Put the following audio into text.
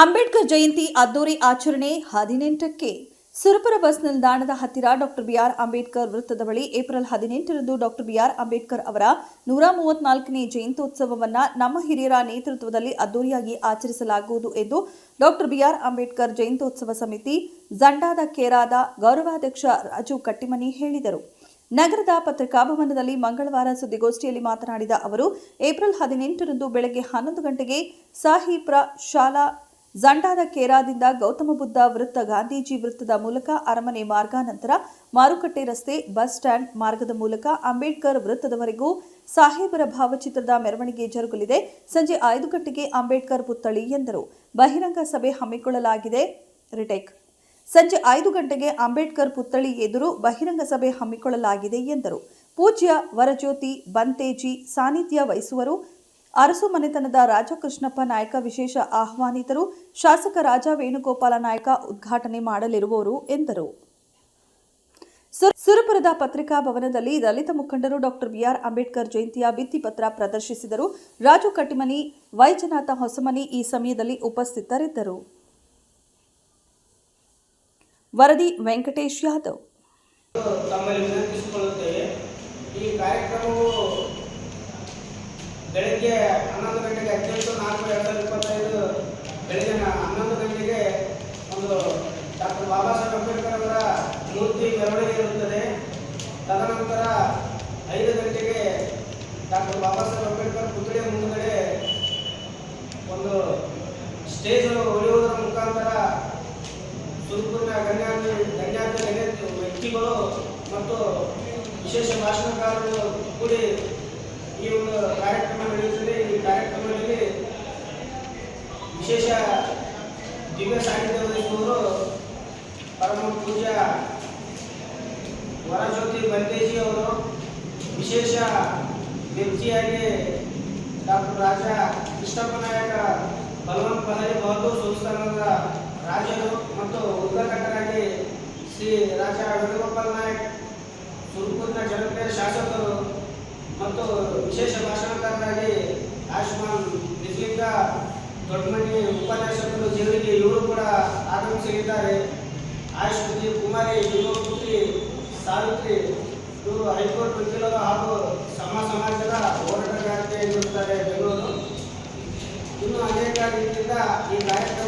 ಅಂಬೇಡ್ಕರ್ ಜಯಂತಿ ಅದ್ದೂರಿ ಆಚರಣೆ 18ಕ್ಕೆ ಸುರಪುರ ಬಸ್ ನಿಲ್ದಾಣದ ಹತ್ತಿರ ಡಾಕ್ಟರ್ ಬಿಆರ್ ಅಂಬೇಡ್ಕರ್ ವೃತ್ತದ ಬಳಿ ಏಪ್ರಿಲ್ 18ರಂದು ಡಾಕ್ಟರ್ ಬಿಆರ್ ಅಂಬೇಡ್ಕರ್ ಅವರ 134ನೇ ಜಯಂತ್ಯೋತ್ಸವವನ್ನು ನಮ್ಮ ಹಿರಿಯರ ನೇತೃತ್ವದಲ್ಲಿ ಅದ್ದೂರಿಯಾಗಿ ಆಚರಿಸಲಾಗುವುದು ಎಂದು ಡಾಕ್ಟರ್ ಬಿಆರ್ ಅಂಬೇಡ್ಕರ್ ಜಯಂತ್ಯೋತ್ಸವ ಸಮಿತಿ ಜಂಡಾದ ಕೇರಾದ ಗೌರವಾಧ್ಯಕ್ಷ ರಾಜು ಕಟ್ಟಿಮನಿ ಹೇಳಿದರು. ನಗರದ ಪತ್ರಿಕಾಭವನದಲ್ಲಿ ಮಂಗಳವಾರ ಸುದ್ದಿಗೋಷ್ಠಿಯಲ್ಲಿ ಮಾತನಾಡಿದ ಅವರು, ಏಪ್ರಿಲ್ 18ರಂದು ಬೆಳಗ್ಗೆ 11 ಗಂಟೆಗೆ ಸಾಹಿಬ್ರ ಶಾಲಾ ಜಂಡಾದ ಕೇರಾದಿಂದ ಗೌತಮ ಬುದ್ಧ ವೃತ್ತ, ಗಾಂಧೀಜಿ ವೃತ್ತದ ಮೂಲಕ ಅರಮನೆ ಮಾರ್ಗ, ನಂತರ ಮಾರುಕಟ್ಟೆ ರಸ್ತೆ, ಬಸ್ ಸ್ಟ್ಯಾಂಡ್ ಮಾರ್ಗದ ಮೂಲಕ ಅಂಬೇಡ್ಕರ್ ವೃತ್ತದವರೆಗೂ ಸಾಹೇಬರ ಭಾವಚಿತ್ರದ ಮೆರವಣಿಗೆ ಜರುಗಲಿದೆ. ಸಂಜೆ 5 ಗಂಟೆಗೆ ಅಂಬೇಡ್ಕರ್ ಪುತ್ಥಳಿ ಎಂದರು. ಬಹಿರಂಗ ಸಭೆ ಹಮ್ಮಿಕೊಳ್ಳಲಾಗಿದೆ. ಸಂಜೆ 5 ಗಂಟೆಗೆ ಅಂಬೇಡ್ಕರ್ ಪುತ್ಥಳಿ ಎದುರು ಬಹಿರಂಗ ಸಭೆ ಹಮ್ಮಿಕೊಳ್ಳಲಾಗಿದೆ ಎಂದರು. ಪೂಜ್ಯ ವರಜ್ಯೋತಿ ಬಂತೇಜಿ ಸಾನ್ನಿಧ್ಯ ವಹಿಸುವರು. ಅರಸು ಮನೆತನದ ರಾಜಕೃಷ್ಣಪ್ಪ ನಾಯಕ ವಿಶೇಷ ಆಹ್ವಾನಿತರು. ಶಾಸಕ ರಾಜ ವೇಣುಗೋಪಾಲ ನಾಯಕ ಉದ್ಘಾಟನೆ ಮಾಡಲಿರುವವರು ಎಂದರು. ಸುರಪುರದ ಪತ್ರಿಕಾ ಭವನದಲ್ಲಿ ದಲಿತ ಮುಖಂಡರು ಡಾಕ್ಟರ್ ಬಿಆರ್ ಅಂಬೇಡ್ಕರ್ ಜಯಂತಿಯ ಭಿತ್ತಿಪತ್ರ ಪ್ರದರ್ಶಿಸಿದರು. ರಾಜು ಕಟ್ಟಿಮನಿ, ವೈಜನಾಥ ಹೊಸಮನಿ ಈ ಸಮಯದಲ್ಲಿ ಉಪಸ್ಥಿತರಿದ್ದರು. ವರದಿ ವೆಂಕಟೇಶ್ ಯಾದವ್. ಈ ಕಾರ್ಯಕ್ರಮವು ಬೆಳಗ್ಗೆ 11 ಗಂಟೆಗೆ 18/4/2025 ಬೆಳಗ್ಗೆ 11 ಗಂಟೆಗೆ ಒಂದು ಡಾಕ್ಟರ್ ಬಾಬಾ ಸಾಹೇಬ್ ಅಂಬೇಡ್ಕರ್ ಅವರ ಮೂರ್ತಿ ಮೆರವಣಿಗೆ ಇರುತ್ತದೆ. ತದನಂತರ 5 ಗಂಟೆಗೆ ಡಾಕ್ಟರ್ ಬಾಬಾ ಸಾಹೇಬ್ ಅಂಬೇಡ್ಕರ್ ಪುತ್ಥಳಿಯ ಮುಂದುಗಡೆ ಒಂದು ಸ್ಟೇಜ್ ಹೊಡೆಯುವುದರ ಮುಖಾಂತರ ಸುರಪುರಿನ ಗಣ್ಯಾತಿ ವ್ಯಕ್ತಿಗಳು ಮತ್ತು ವಿಶೇಷ ಭಾಷಣಕಾರರು ಕೂಡಿ ಈ ಒಂದು ಕಾರ್ಯಕ್ರಮ ನಡೆಯುತ್ತದೆ. ಈ ಕಾರ್ಯಕ್ರಮದಲ್ಲಿ ವಿಶೇಷ ದಿವ್ಯ ಸಾನ್ನಿಧ್ಯ ವಹಿಸುವವರು ಪರಮ ಪೂಜ್ಯ ವರಜ್ಯೋತಿ ಬಂತೇಜಿ ಅವರು, ವಿಶೇಷ ವ್ಯಕ್ತಿಯಾಗಿ ಡಾಕ್ಟರ್ ರಾಜ ಕೃಷ್ಣಪ್ಪ ನಾಯಕ ಬಲವಂತ ಪಹರಿ ಬಹದ್ದೂರ್ ಸಂಸ್ಥಾನದ ರಾಜರು ಮತ್ತು ಉದ್ಘಾಟಕರಾಗಿ ಶ್ರೀ ರಾಜ ವೇಣುಗೋಪಾಲ್ ನಾಯಕ್, ಸುರಪುರಿನ ಜನಪ್ರಿಯ ಶಾಸಕರು ಮತ್ತು ವಿಶೇಷ ಭಾಷಣಕಾರರಾಗಿ ಆಯುಷ್ಮಾನ್ ನಿಜಲಿಂಗ ದೊಡ್ಡಮನಿ ಉಪನ್ಯಾಸಕರು ಜೀವನಿಗೆ ಇವರು ಕೂಡ ಆಗಮಿಸಲಿದ್ದಾರೆ. ಆಯುಷ್ಮತಿ ಕುಮಾರಿ, ಪುತ್ರಿ ಸಾವಿತ್ರಿ ಇವರು ಹೈಕೋರ್ಟ್ ವಕೀಲರು ಹಾಗೂ ಸಮಾಜದ ಹೋರಾಟಗಾರ್ತಿಯಾಗಿರುತ್ತಾರೆ ಬೆಂಗಳೂರು. ಇನ್ನು ಅನೇಕ ರೀತಿಯಿಂದ ಈ ಕಾರ್ಯಕ್ರಮ